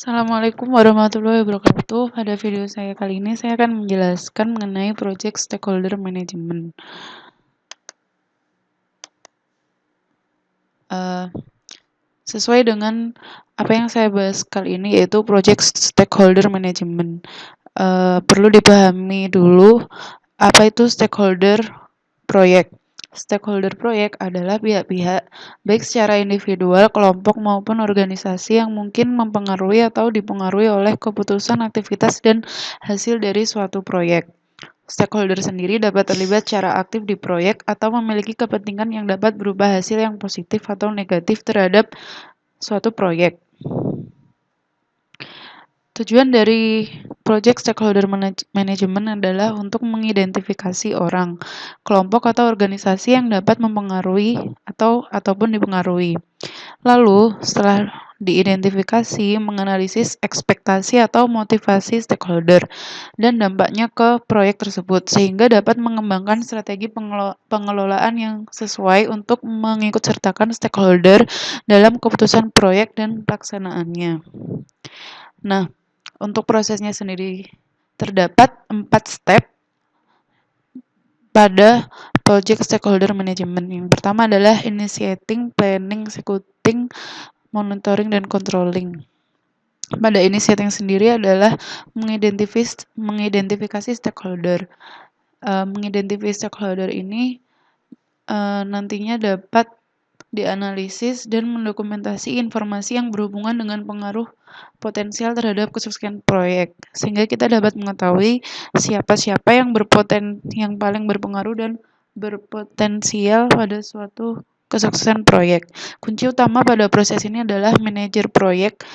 Assalamualaikum warahmatullahi wabarakatuh. Pada video saya kali ini saya akan menjelaskan mengenai Project Stakeholder Management. Sesuai dengan apa yang saya bahas kali ini yaitu Project Stakeholder Management. Perlu dipahami dulu apa itu stakeholder proyek. Stakeholder proyek adalah pihak-pihak, baik secara individual, kelompok, maupun organisasi yang mungkin mempengaruhi atau dipengaruhi oleh keputusan, aktivitas, dan hasil dari suatu proyek. Stakeholder sendiri dapat terlibat secara aktif di proyek atau memiliki kepentingan yang dapat berupa hasil yang positif atau negatif terhadap suatu proyek. Tujuan dari Project Stakeholder Management adalah untuk mengidentifikasi orang, kelompok atau organisasi yang dapat mempengaruhi ataupun dipengaruhi. Lalu, setelah diidentifikasi, menganalisis ekspektasi atau motivasi stakeholder dan dampaknya ke proyek tersebut, sehingga dapat mengembangkan strategi pengelolaan yang sesuai untuk mengikutsertakan stakeholder dalam keputusan proyek dan pelaksanaannya. Nah, untuk prosesnya sendiri terdapat 4 step pada Project Stakeholder Management. Yang pertama adalah initiating, planning, executing, monitoring, dan controlling. Pada initiating sendiri adalah mengidentifikasi stakeholder. Mengidentifikasi stakeholder ini nantinya dapat dianalisis dan mendokumentasi informasi yang berhubungan dengan pengaruh potensial terhadap kesuksesan proyek, sehingga kita dapat mengetahui siapa-siapa yang paling berpengaruh dan berpotensial pada suatu kesuksesan proyek. Kunci utama pada proses ini adalah manajer proyek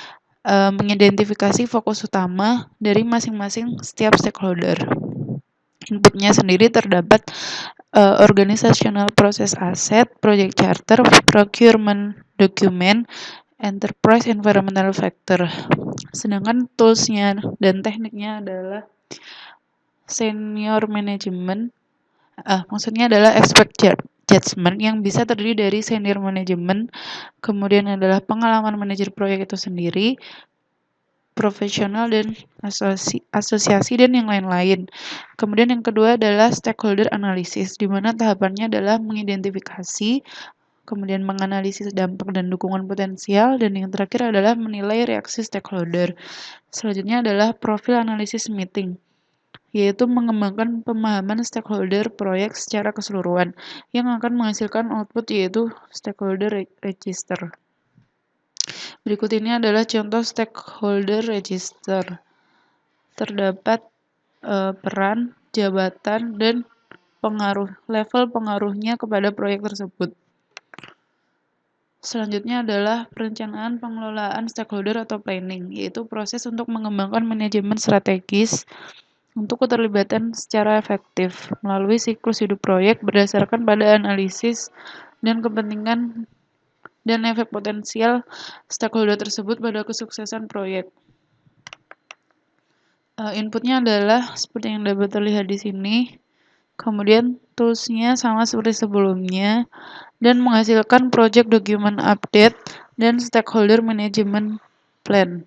mengidentifikasi fokus utama dari masing-masing setiap stakeholder. Inputnya sendiri terdapat organizational process asset, project charter, procurement document, enterprise environmental factor. Sedangkan toolsnya dan tekniknya adalah senior management, maksudnya adalah expert judgment yang bisa terdiri dari senior management, kemudian adalah pengalaman manajer proyek itu sendiri, profesional dan asosiasi dan yang lain-lain. Kemudian yang kedua adalah stakeholder analysis, di mana tahapannya adalah mengidentifikasi, kemudian menganalisis dampak dan dukungan potensial, dan yang terakhir adalah menilai reaksi stakeholder. Selanjutnya adalah profil analisis meeting, yaitu mengembangkan pemahaman stakeholder proyek secara keseluruhan, yang akan menghasilkan output yaitu stakeholder register. Berikut ini adalah contoh stakeholder register. Terdapat peran, jabatan, dan level pengaruhnya kepada proyek tersebut. Selanjutnya adalah perencanaan pengelolaan stakeholder atau planning, yaitu proses untuk mengembangkan manajemen strategis untuk keterlibatan secara efektif melalui siklus hidup proyek berdasarkan pada analisis dan kepentingan dan efek potensial stakeholder tersebut pada kesuksesan proyek. Inputnya adalah seperti yang dapat terlihat di sini. Kemudian toolsnya sama seperti sebelumnya dan menghasilkan project document update dan stakeholder management plan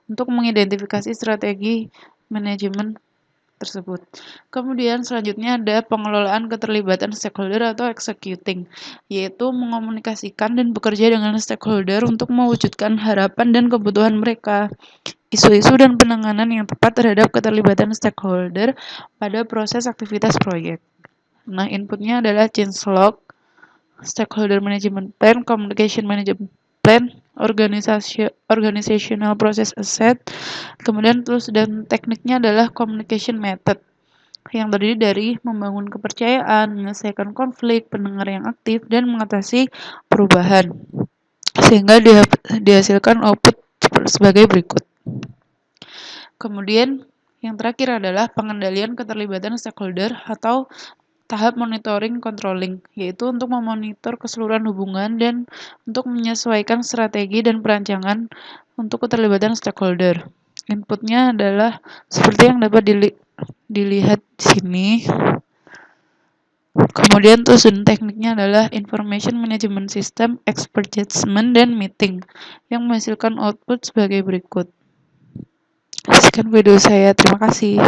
untuk mengidentifikasi strategi manajemen tersebut. Kemudian selanjutnya ada pengelolaan keterlibatan stakeholder atau executing, yaitu mengomunikasikan dan bekerja dengan stakeholder untuk mewujudkan harapan dan kebutuhan mereka, isu-isu dan penanganan yang tepat terhadap keterlibatan stakeholder pada proses aktivitas proyek. Nah, inputnya adalah change log, stakeholder management plan, communication management plan, organizational process asset, kemudian tools dan tekniknya adalah communication method, yang terdiri dari membangun kepercayaan, menyelesaikan konflik, pendengar yang aktif, dan mengatasi perubahan, sehingga dihasilkan output sebagai berikut. Kemudian yang terakhir adalah pengendalian keterlibatan stakeholder atau tahap monitoring controlling, yaitu untuk memonitor keseluruhan hubungan dan untuk menyesuaikan strategi dan perancangan untuk keterlibatan stakeholder. Inputnya adalah seperti yang dapat dilihat di sini. Kemudian susun tekniknya adalah Information Management System, Expert Judgment, dan Meeting yang menghasilkan output sebagai berikut. Sekian video saya, terima kasih.